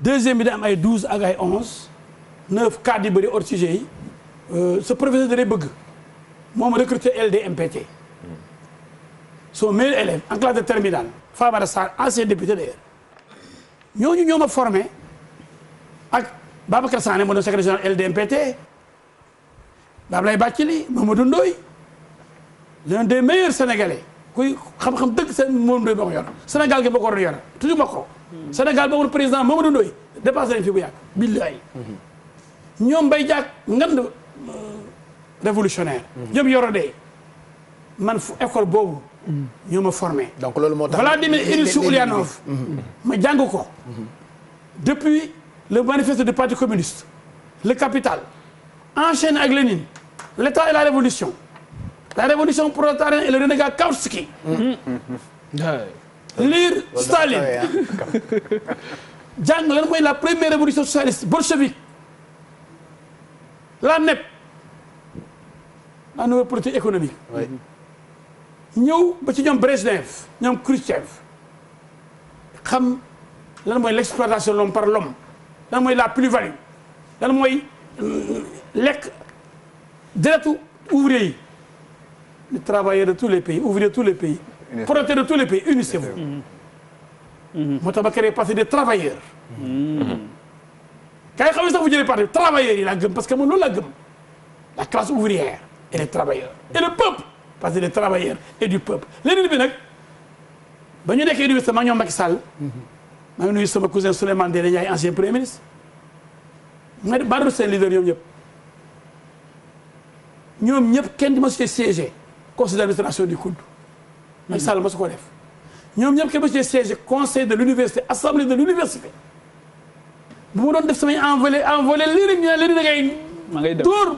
deuxième bi da am ay 12 ak ay 11 9 cadres yi bëri hors sujet yi ce professeur da lay bëgg moom recruté LDMPT son meilleur élève en classe de terminale Famara Sarr ancien député d'ailleurs ñooñu ñoo ma formé ak Babacar Sané moo doon secrétaire général LDMPT Bablaye Bathily Mamadou Ndoye l'un des meilleurs sénégalais kuy xam-xam dëgg seen Mamadou Ndoye boo ko yor Sénégal gi boo ko war a yor toujours ma ko Sénégal boo ko président Mamadou Ndoye dépassé nañ fi bu yàgg billahi ñoom Mbaye Diack ngand révolutionnaire ñoom yoro de man fu école boobu ñoo ma formé donc loolu moo tax Vladimir Ilyich Ulyanov ma jàng ko depuis le manifeste du parti communiste le Capital enchaîné avec Lénine l'État et la révolution prolétarienne et le renégat Kautsky lire Staline jàng lan mooy la première révolution socialiste bolchevique la NEP la nouvelle politique économique ñëw ba ci ñoom Brejnev ñoom Khrouchtchev xam lan mooy l'exploitation de l'homme par l'homme lan mooy la plus-value lan mooy lekk deretu ouvrier yi les travailleurs de tous les pays ouvriers de tous les pays prolétaires de tous les pays unissez-vous moo tax ba créé parti des travailleurs kay xam ne sax bu jëlee parti travailleurs yi laa gëm parce que man loolu laa gëm la classe ouvrière et les travailleurs et le peuple parce que des travailleurs et du peuple léegi bi nag ba ñu nekkee université maa ñoom Macky Sall maa ngi nuyu sama cousin Souleymane Ndéné Ndiaye ancien premier ministre nga def bari seen leader ñoom ñëpp kenn di ma si siégé conseil d'administration du COUD Macky Sall ma su ko def ñoom ñëpp kenn ma si siégé conseil de l'université assemblée de l'université bu ma doon def samay envolé lii rek ñu ne léegi da ngay dóor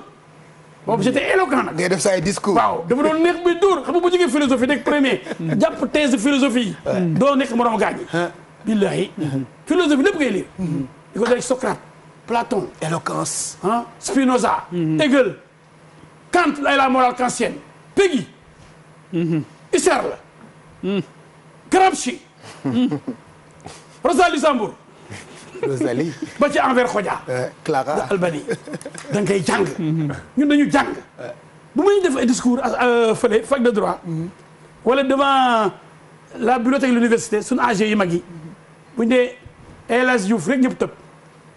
boobu j'étais éloquent nag. ngay def sa ay discours. waaw dafa doon nekk bi dóor xam nga bu jógee philosophie nekk premier. jàpp thèse de philosophie yi. doo nekk moroom gaañ. billahi philosophie lépp ngay lire. di ko def Socrate Platon. éloquence. Spinoza. Hegel. Kant la morale kantienne. Peggy. Husserl. Gramsci. Rosa Luxembourg. Rosalie. ba ci Envers Hoxha. Clara Albani da nga koy jàng. ñun dañu jàng. bu ma ñu def ay discours fële fac de droit. wala devant la bibliothèque de l'université suñu AG yi mag yi. bu ñu dee El Hadj Diouf rek ñëpp tëb.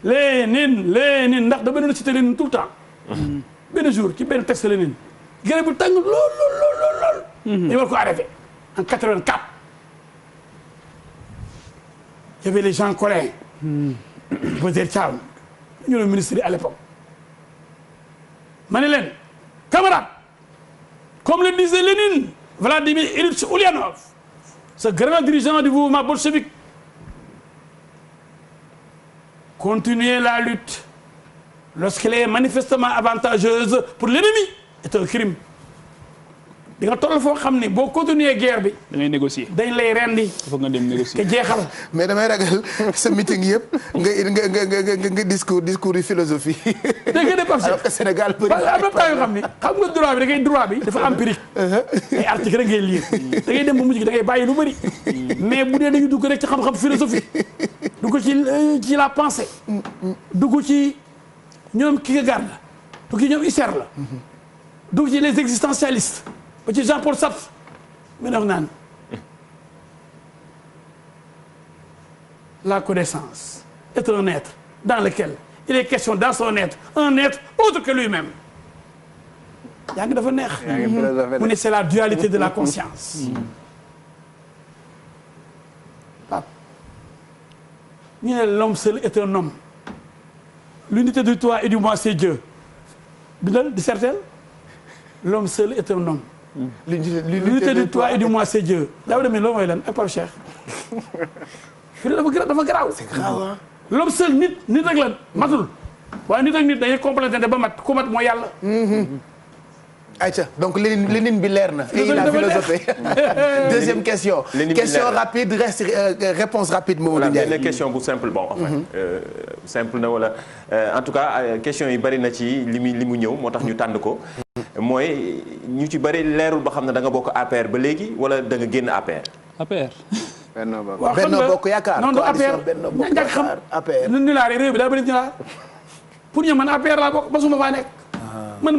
Lénine ndax dama doon cité Lénine tout le temps. benn jour ci benn texte Lénine. gërëm bu tàng lool. ñu war ko arrêté en 84. y avait les Jean Collin. Bozzer Thiam ñu ne ministre yi à l'époque ma ne leen camarades comme le disait Lénine Vladimir Ilyich Ulyanov ce grand dirigeant du mouvement bolchevique continuer la lutte lorsqu'elle est manifestement avantageuse pour l'ennemi est un crime di nga toll foo xam ne boo continuer guerre bi. da ngay négocier. dañ lay rendi. foog nga dem négocier. te jeexal. mais damay ragal sa meeting yëpp nga discours yu philosophie. dégg nga Pape Cheikh alors que Sénégal bëri am na temps yoo xam ni xam nga droit bi dafa empirique. ay article rek ngay lire da ngay dem ba mujj gi da ngay bàyyi lu bëri. mais bu dee dañuy dugg rek ci xam-xam philosophie dugg ci la pensée. dugg ci ñoom Kierkegaard la dugg ci ñoom Husserl la. dugg ci les existentialistes. ba ci Jean-Paul Sartre mi wax naan la connaissance est un être dans lequel il est question dans son être un être autre que lui-même yaa ngi dafa neex mu ne c'est la dualité de la conscience Pape ñu ne l'homme seul est un homme l'unité du toi et du moi c'est Dieu bindal dissertel l'homme seul est un homme l'unité de toi et du moi c'est Dieu daaw demee loolu mooy lan ak Pape Cheikh fii dafa garaaw c'est grave l'homme seul nit rek la matul waaye nit ak nit dañuy complété ba mat ku mat mooy yàlla ayca donc Lénine bi leer na. et il a philosophé. Deuxième question. Question rapide réponse rapide Mamadou Ndiaye. benn question bu simple bon. simple na wala en tout cas question yi bari na ci li mu ñëw moo tax ñu tànn ko. mooy ñu ci bari leerul ba xam ne da nga bokk APR ba léegi wala da nga génn APR. APR. Benno Bokk Yaakaar non du APR ñàkk xam ni laa réew bi daa bëri ñu laa pour ñu man APR laa bokk ba suma faa nekk man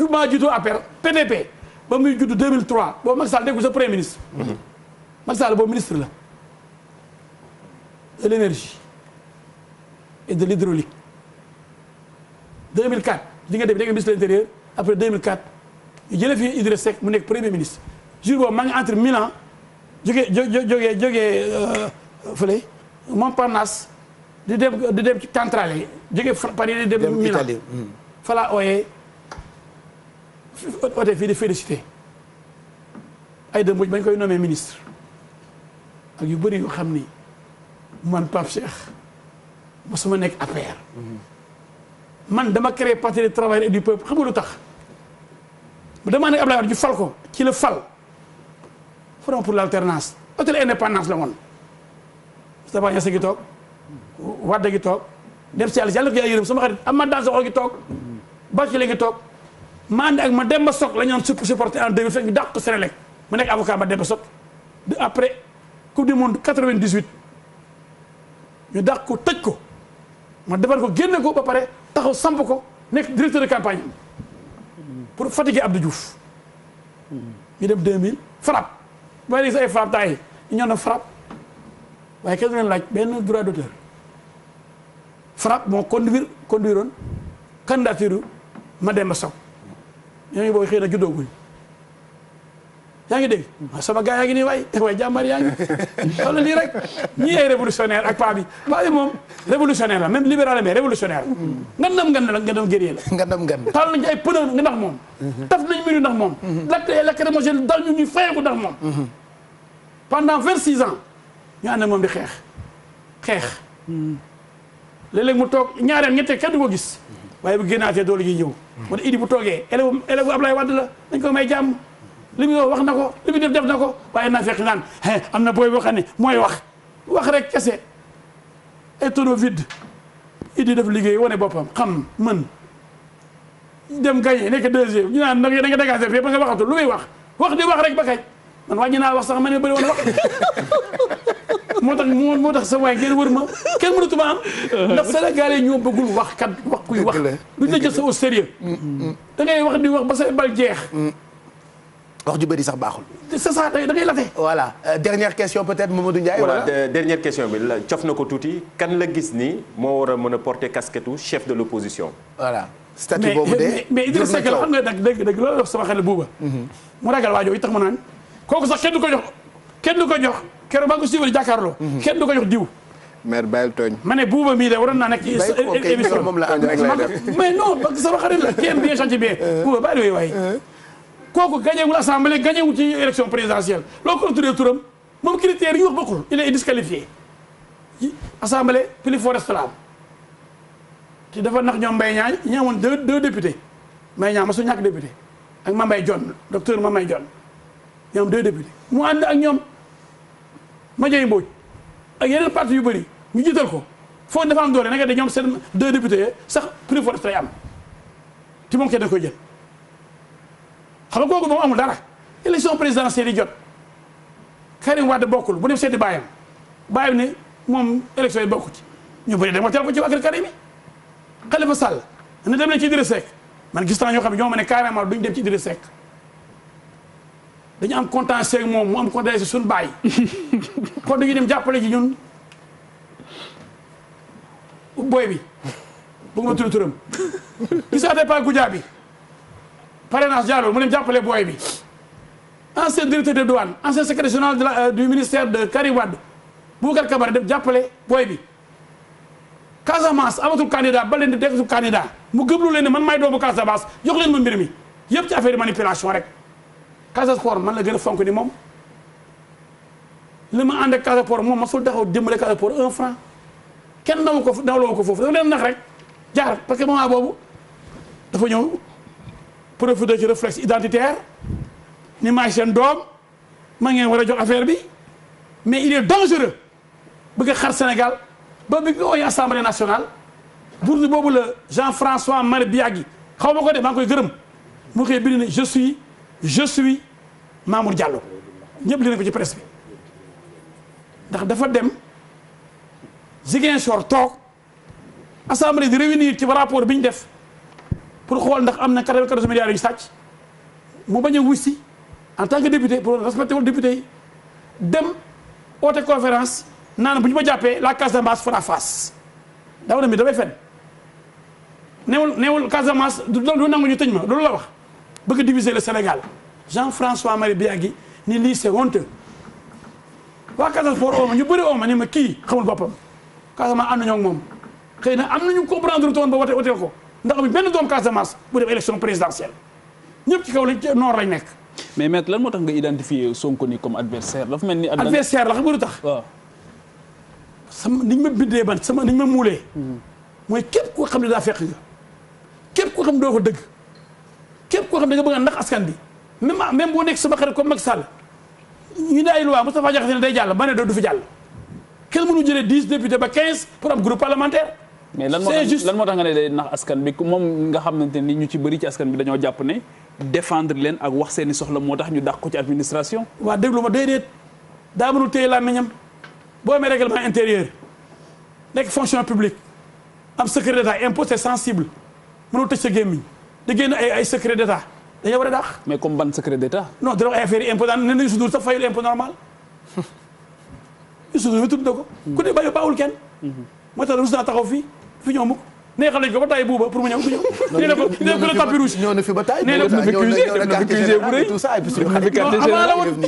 maa jiitu APR PDP ba muy judd 2003 boobu Macky Sall nekkul sa premier ministre Macky Sall boobu ministre la de l'énergie et de l'hydraulique 2004 di nga def nekk ministre de l'intérieur après 2004 ñu jëlee fii Idriss Seck mu nekk premier ministre jour boobu maa ngi entre Milan jógee fële Montparnasse di dem ci centrale yi jógee Paris di dem Milan fa laa ooyee oote fii di félicité Aïda Mbodj bañ koy nommé ministre ak yu bëri yoo xam ni man Pape Cheikh ba sama nekk APR man dama créé parti des travailleurs et du peuple xam nga lu tax damaa nekk Abdoulaye Wade ñu fal ko ci la fal Front pour l'alternance hôtel Indépendance la woon Moustapha Niasse gi toog Wade gi toog dem si yàlla ko yërëm sama xarit Amath Dansokho gi toog Bachelet gi toog ma ànd ak ma Demba Sock la ñu doon supporté en 2000 fekk ñu dàq ko Sénélec mu nekk avocat ma Demba Sock après coupe du monde 98 ñu dàq ko tëj ko ma defar ko génne ko ba pare taxaw samp ko nekk directeur de campagne pour fatiguer Abdou Diouf ñu dem 2000 FRAPP ba léegi ay FRAPP taay ñu ñëw na FRAPP waaye kenn du leen laaj benn droit d'auteur FRAPP moo conduiroon candidature Mademba Sock ñooñu boobu xëy na juddooguñ yaa ngi dégg sama gars yaa ngi nii waaye jàmbar yaa ngi wala lii rek ñii ay révolutionnaire ak paa bi moom révolutionnaire la même libéral mais révolutionnaire la nga dem guerrier la taal nañ ci ay pneu nga ndax moom taf nañ miru ndax moom lacrymogène dal ñu ñuy fayeeku ndax moom pendant 26 ans ñu ànd moom di xeex léeg-léeg mu toog ñaareel ñetteel kenn du ko gis waaye bu génnaatee doolu ji ñëw moo tax Idi bu toogee élève Ablaye Wade la dañ ko may jàmm li muy wax na ko li muy def na ko waaye naa fekk naan am na booy boo xam ne mooy wax rek kese et tonneau vide Idi def liggéey wane boppam xam mën dem gagné nekk deuxième ñu naan nag da nga dégagé fii ba nga waxatul lu muy wax di wax rek ba kañ man wàññi naa wax sax ma ne bëri woon wax moo tax sa waay ngeen wër ma kenn mënatu ma am ndax Sénégalais ñoo bëggul wax kuy wax duñ la jël sa au sérieux da ngay wax di wax ba sa bal jeex wax ju bëri sax baaxul. c'est ça da ngay late. voilà dernière question peut-être Mamadou Ndiaye. voilà dernière question bi la cof na ko tuuti kan la gis ni moo war a mën a porter casquette chef de l'opposition. voilà statut boobu de. mais Idrissa Seck la xam nga dëgg loolu wax sama xel buuba. mu ragal waajoo yi tax ma naan kooku sax kenn du ko jox keroog ba nga ko suivre jàkkaarloo. kenn du ko jox diw. maire Bayel tooñ. ma ne buuba mii de waroon naa nekk ci émission moom la ànd rek lay def mais non parce que sama xarit la qui aime bien chanter bien buuba bàyyi waay kooku gañewul assemblée gañewul ci élection présidentielle loo ko tuddee turam moom critères yi wax bokkul il est disqualifié assemblée plus fort restera te dafa nax ñoom Mbaye Niang ñi amoon deux députés Mbaye Niang ma su ñàkk député ak Mame Mbaye Dione docteur Mame Mbaye Dione ñu am 2 députés mu ànd ak ñoom Madiaye Mbodj ak yeneen parti yu bëri ñu jiital ko foo dafa am doole nanga de ñoom seen 2 députés sax plus fort restera am te moom kenn da koy jël xam nga kooku moom amul dara élection présidentielle yi jot Karim Wade bokkul bu dem seeti bàyyam ne moom élection yi bokku ci ñu bëri dama teel ko ci waa kër Karim yi Khalifa Sall ne dem nañ ci Idrissa Seck man gis naa ñoo xam ne ñoo ma ne carrément duñ dem ci Idrissa Seck dañu am contentieux ak moom mu am contentieux suñu bàyyi kon dañuy dem jàppale ji ñun booy bi bëgg ma tudd turam gisaatee pas Goudiaby parrainage Diallo mu dem jàppale booy bi ancien directeur de douane ancien secrétaire général du ministère de Karim Wade Boubacar Camara dem jàppale booy bi Casamance amatul candidat ba leen di def su candidat mu gëmlu leen ne man maay doomu Casamance jox leen ma mbir mi yëpp ci affaire de manipulation rek Casasport man la gën a fonk ni moom li ma ànd ak Casasport moom ma sul taxaw dimbale Casasport 1 franc kenn nawloo ko foofu dafa leen nax rek jaar parce que moment boobu dafa ñëw profiter ci réflexe identitaire ni maay seen doom ma ngeen war a jox affaire bi mais il est dangereux bëgg a xar Sénégal ba bi nga ooy assemblée nationale bourde boobu la Jean-François Marie Biagui xaw ma ko de maa ngi koy gërëm mu xëy bind ne je suis Mamour Diallo ñëpp li nañ ko ci presse bi ndax dafa dem Ziguinchor toog assemblée di réunir ci rapport bi ñu def pour xool ndax am na 94 milliards yu sàcc mu bañ a wusi en tant que député pour respecter wala député yi dem oote conférence naan bu ñu ma jàppee la Casamance fera face daaw na mi damay fen neewul Casamance du nangu ñu tëj ma loolu la wax bëgg a diviser le Sénégal Jean-François Marie Biagui ni lii c'est honteux waa Casamance pour ooma ñu bëri ooma ni ma kii xamul boppam Casamance am nañoo ak moom xëy na am nañu comprendre toon ba woteel ko ndax am benn doom Casamance bu def élection présidentielle ñëpp ci kaw lañ noor lañ nekk. mais maître lan moo tax nga identifier Sonko ni comme adversaire dafa mel ni. adversaire la xam nga lu tax. waaw. sama niñ ma bindee ban sama niñ ma muulee. mooy képp koo xam ne daa fekk nga. képp koo xam ne doo ko dëgg. képp koo xam ne da nga bëgg a ndax askan bi même boo nekk sama xarit comme Macky Sall ñu ne ay loi Moustapha Diakhaté ne day jàll ba ne du fi jàll. kenn mënu jëlee 10 députés ba 15 pour am groupe parlementaire. mais lan moo tax nga ne day nax askan bi moom nga xamante ni ñu ci bëri ci askan bi dañoo jàpp ne défendre leen ak wax seeni soxla moo tax ñu dàq ko ci administration. waaw déglu ma déedéet daa mënul téye làmmiñam boo amee règlement intérieur nekk fonction publique am secret d'état impôt c'est sensible mënul tëj sa gémmiñ da génn ay secret d'état dañoo war a dàq. mais comme ban secret d'état. non dina ay affaire yi impôt daan ne nañu sudur sax fayul impôt normal yu sudur mi tudd na ko. ku ne bàyyiwul kenn. moo tax rus naa taxaw fii ñëw mukk neexal nañ ko ba tay buuba pour mu ñëw du ñëw. ñu ne ko le tapis rouge. ñëw na fi ba tay nee na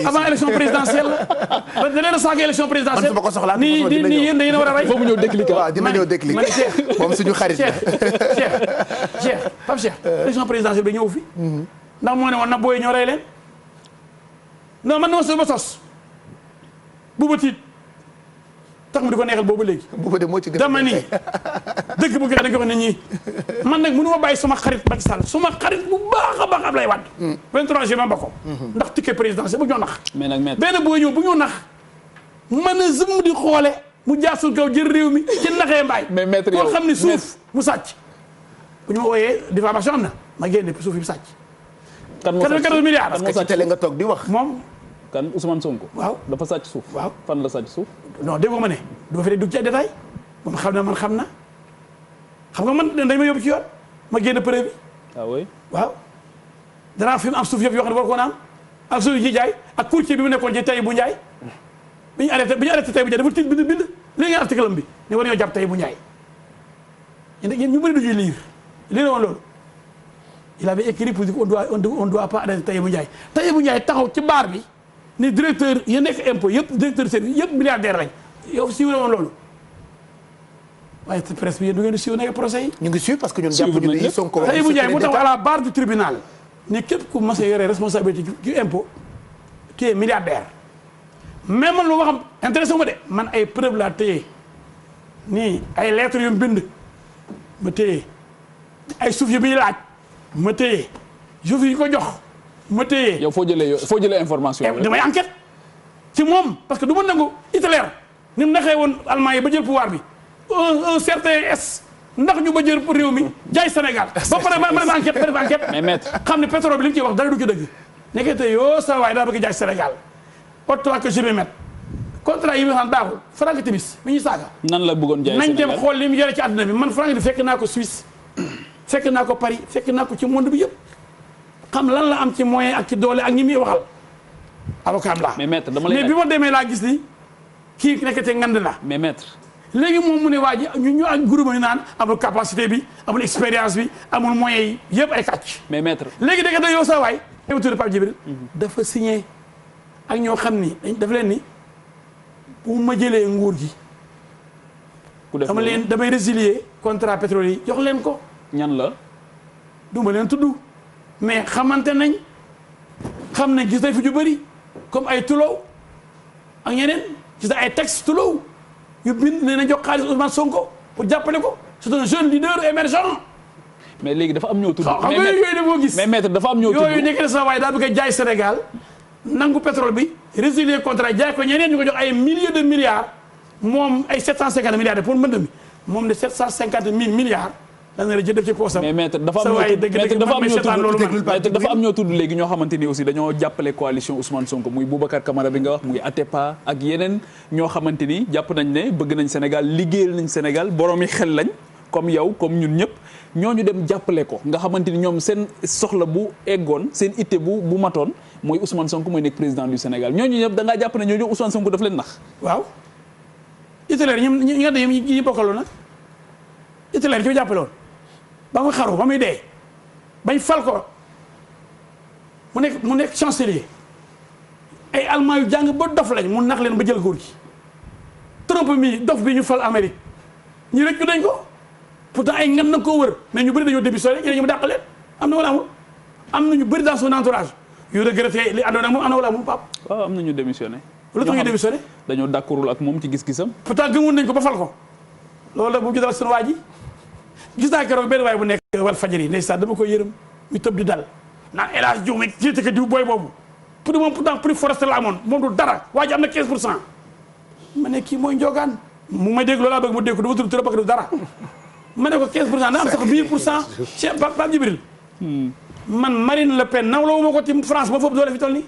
avant élection présidentielle la da leen a saaga élection présidentielle. man su ma ko soxlaa nii yéen da ngeen a war a rey. foofu ñëw déclic waaw dina ñëw déclic moom suñu xarit la. Cheikh Pape Cheikh élection présidentielle bi ñëw fi ndax moo ne woon na booy ñoo rey leen non man na ma sos ba sos buuba tiit tax mu di ko neexal boobu léegi. boobu de moo ci gën a dama ni dëgg bu gën a dañ ko wax ne ñii man nag mënu ma bàyyi suma xarit Macky Sall suma xarit bu baax a baax Ablaye Wade. 23 juin ba ko. ndax ticket présidentiel bu ñoo nax. mais nag maître benn booy ñëw bu ñoo nax mën a zëm di xoole mu jaasul kaw jël réew mi ci naxee mbaay. mais maître yow koo xam ni suuf mu sàcc. bu ñu ma wooyee diffamation am na ma génne suuf yi mu sàcc. kan moo sàcc 94 milliards. parce que ci télé nga toog di wax. moom. kan Ousmane Sonko. waaw dafa sàcc suuf. waaw fan la sàcc suuf. non déggoo ma ne du ma fi dugg ci ay détails moom xam na man xam na xam nga man dañ ma yóbbu ci yoon ma génn preuve bi. ah oui waaw danaa fi mu am suuf yëpp yoo xam ne war ko na am ak suuf yi jaay ak courtier bi mu nekkoon ci tey bu Njaay bi ñu arrêté tey bu Njaay dafa tiit bind léegi nga article am bi ne war nañoo jàpp tey bu Njaay yéen ñu bëri du ñuy lire lii la woon loolu il avait écrit pour dire on doit pas arrêter tey bu Njaay tey bu Njaay taxaw ci baar bi ni directeur yi nekk impôt yëpp directeur service yëpp milliardaire lañ yow siiw la woon loolu waaye presse bi yéen du ngeen di siiw nekk procès yi. ñu ngi suivre parce que ñun jàpp ñu ne Sonko tey bu Njaay mu taxaw à la barre du tribunal ni képp ku mas a yore responsabilité ci impôt qui est milliardaire mais man lu ma xam intéressé ma de man ay preuve laa téye nii ay lettres yu bind ma téye ay suuf yu muy laaj ma téye suuf yi ko jox ma téye. yow foo jëlee information bi. damay enquête ci moom parce que du ma nangu Hitler ni mu naxee woon Allemagne yi ba jël pouvoir bi un certain S ndax ñu ba jël réew mi jaay Sénégal. ba pare ma def enquête mais maître xam ne pétrole bi li mu ciy wax dara du ci dëgg. nekkete yoo saa waay daa bëgg jaay Sénégal autant que je vais mettre contrat yi nga xam baaxul Franck Timis mi ñuy saaga. nan la bëggoon jaay nañ Sénégal dem xool li mu yore ci àdduna bi man Franck di fekk naa ko Suisse fekk naa ko Paris fekk naa ko ci monde bi yëpp. xam lan la am ci moyen ak ci doole ak ñi muy waxal avocat am laa. mais maître dama lay mais bi ma demee laa gis ni kii nekkate ngand la. mais maître. léegi moom mu ne waa ji ñu ak groupe ñu naan amul capacité bi amul expérience bi amul moyens yi yëpp ay kàcc. mais maître. léegi da nga doon yow saa waay. émission Pape Djibril dafa signé ak ñoo xam ni dafa leen ni bu ma jëlee nguur gi. ku def damay résilier contrat pétrolier yi jox leen ko. ñan la. du ma leen tudd. mais xamante nañ xam ne gis nañ fi ju bëri comme ay Tulow ak ñeneen gis nañ ay texte Tulow yu bind nee na jox xaalis Ousmane Sonko pour jàppale ko c'est un jeune leader émergent. mais léegi dafa am ñoo tudd. xam nga yooyu dafa gis. mais maître dafa am ñoo tudd yooyu nekk na sa waaye daa bëgg a jaay Sénégal nangu pétrole bi résilier contrat jaay ko ñeneen ñu ko jox ay milliers de milliards moom ay 750 milliards pour mbënd mi moom de 750 000 milliards dana la jël def ci poosam. mais maître dafa am ñoo tudd léegi ñoo xamante ni aussi dañoo jàppale coalition Ousmane Sonko muy Boubacar Camara bi nga wax muy Atepa ak yeneen ñoo xamante ni jàpp nañ ne bëgg nañ Sénégal liggéeyal nañ Sénégal borom yi xel lañ comme yow comme ñun ñëpp ñooñu dem jàppale ko nga xamante ni ñoom seen soxla bu eggoon seen itte bu matoon mooy Ousmane Sonko mooy nekk président du Sénégal ñooñu ñëpp da ngaa jàpp ne ñooñu Ousmane Sonko daf leen nax. waaw Hitler ñi nga dem ñi bokkaloon nag Hitler ci jàppale woon ba mu xaru ba muy dee bañ fal ko mu nekk chancelier ay allemand yu jàng ba dof lañ mu nax leen ba jël góor gi Trump mi dof bi ñu fal Amérique ñu rek ñu dañ ko pourtant ay ngam na koo wër mais ñu bëri dañoo démissionné ñeneen ñu mu dàq leen am na wala amul am na ñu bëri dans son entourage yu regretté li àndoon ak moom am na wala amul Pape. waaw am na ñu démissionné. lu tax ñu démissionné. dañoo d'accordul ak moom ci gis-gisam. pourtant gëmoon nañ ko ba fal ko loolu la bu ñu dal seen waa ji gis naa keroog benn waay bu nekk wal fajar yi ndeysaan dama koy yërëm ñu tëb di dal naan El Hadj Diouf mi jiite ko diw booy boobu pour moom pourtant prix forestier la amoon moom du dara waa ji am na 15%. ma ne kii mooy njogaan mu may dégg loolu laa bëgg mu dégg ko dama tudd trop bëgg du dara ma ne ko 15% na am sax 8% ci Pape Djibril man Marine Le Pen naw la wu ma ko ci France ba foofu doole fi toll nii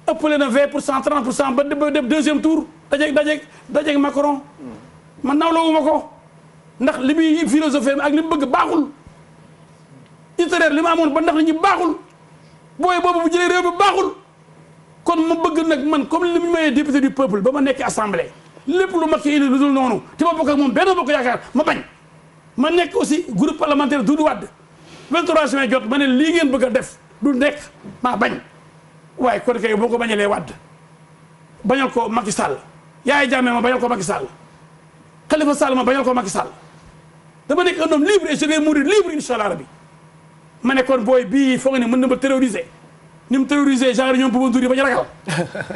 ëppale na 20% 30% ba dem deuxième tour dajeeg Macron man naw la wu ma ko ndax li muy philosophie ak li mu bëgg baaxul Hitler li ma amoon ba ndax li ñu baaxul booy boobu bu jëlee réew bi baaxul kon ma bëgg nag man comme li mu mayee député du peuple ba ma nekk assemblée lépp lu Macky indi lu dul noonu te ma bokk ak moom benn bokk yaakaar ma bañ ma nekk aussi groupe parlementaire Doudou Wade 23 juin jot ma ne lii ngeen bëgg a def du nekk maa bañ waaye kon kay boo ko bañalee Wade bañal ko Macky Sall Yaya Jammeh ma bañal ko Macky Sall Khalifa Sall ma bañal ko Macky Sall dama nekk un homme libre et je vais mourir libre inchallah rabbi ma ne kon booy bii foog ne mën na ma terroriser ni mu terroriser genre ñoom Bouba Ndour yi ba ñu ragal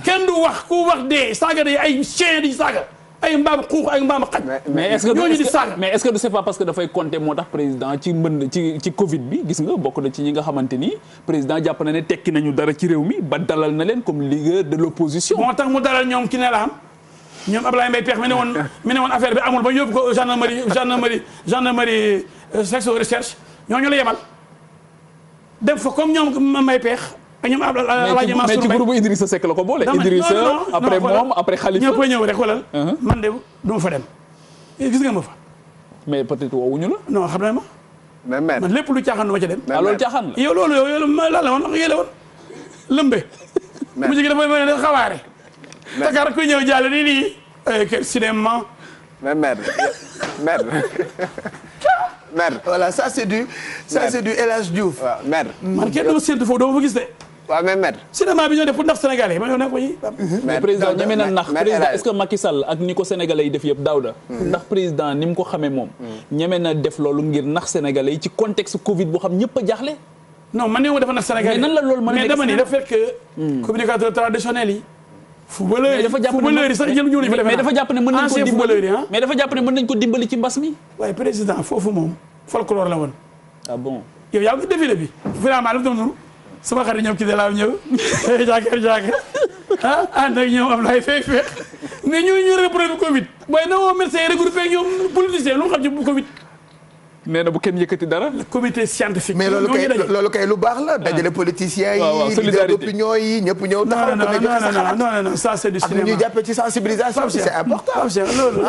kenn du wax ku wax dee saaga day ay chien di saaga ay mbaam xuux ay mbaam xaj. mais est-ce que ñooñu di saaga mais est-ce que c'est pas parce que dafay compter moo tax président ci mbënd ci Covid bi gis nga bokk na ci ñi nga xamante ni président jàpp na ne tekki nañu dara ci réew mi ba dalal na leen comme leader de l'opposition. moo tax mu dalal ñoom ki ne la am ñoom Ablaye Mbaye Peex mi ne woon affaire bi amul ba yóbbu ko gendarmerie section recherche ñooñu la yemal dem fa comme ñoom Mbaye Peex. ak ñoom Alaaji Mansour Mbaye mais ci groupe Idrissa Seck la ko boole. Idrissa après moom après Khalifa ñëpp a ñëw rek xoolal. man de du ma fa dem. gis nga ma fa. mais peut-être woowuñu la. non xam na ma. mais maire man lépp lu caaxaan du ma ca dem. ah loolu caaxaan la. yow loolu lan la woon yéele woon lëmbe. mu jigi dafa mel ne xawaare. Dakar kuy ñëw jàll nii nii. quel cinéma. mais maire. voilà ça c'est du El Hadj Diouf. waaw maire. man kenn dama séntu foofu dama fa gis de. waaw mais maire. cinéma bi ñoo def pour ndax sénégalais ma ñoo nekk ko yi. mais président ñeme na nax président est-ce que Macky Sall ak ni ko sénégalais yi def yëpp Daouda. ndax président ni mu ko xamee moom. ñeme na def loolu ngir nax sénégalais yi ci contexte Covid boo xam ñëpp a jaaxle. non man ne dafa nax sénégalais mais nan la loolu mën a mais dama ni dafa fekk communicateur traditionnel yi. footballeur yi sax jël ñu fi defee mais dafa jàpp ne mën nañ ko dimbali ah mais dafa jàpp ne mën nañ ko dimbali ci mbas mi. waaye président foofu moom folklore la woon. ah bon yow yaa ngi défilé bi finalement daf doon nuru sama xarit ñoom kii de laa ñëw jaakar ah ànd ak ñoom am lay feek mais ñu reproduire Covid waaye na woo médecin regroupé ak ñoom politicien lu mu xam ci Covid. nee na bu kenn yëkkati dara. le comité scientifique. mais loolu kay lu baax la. dajale politiciens yi. leader d'opinion yi ñëpp ñëw taxaw. non ça c'est du cinéma. ak ñu jàppee ci sensibilisation c'est important.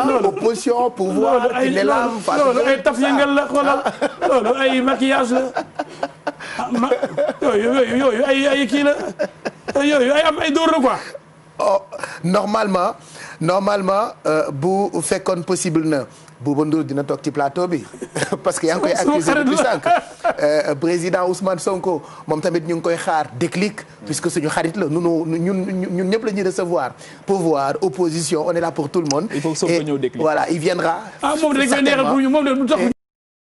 loolu opposition pouvoir. loolu ay taf yëngal la xoolal loolu ay maquillage la yooyu ay kii la yooyu ay dóor la quoi. oh normalement bu fekkoon possible na. Bouba Ndour dina toog ci plateau bi parce que yaa ngi koy accusé depuis sànq président Ousmane Sonko moom tamit ñu ngi koy xaar déclic puisque suñu xarit la ñun ñëpp la ñuy recevoir pouvoir opposition on est là pour tout le monde. il faut que Sonko ñëw déclic. voilà il viendra. moom dañ koy neexal pour ñu moom de du tax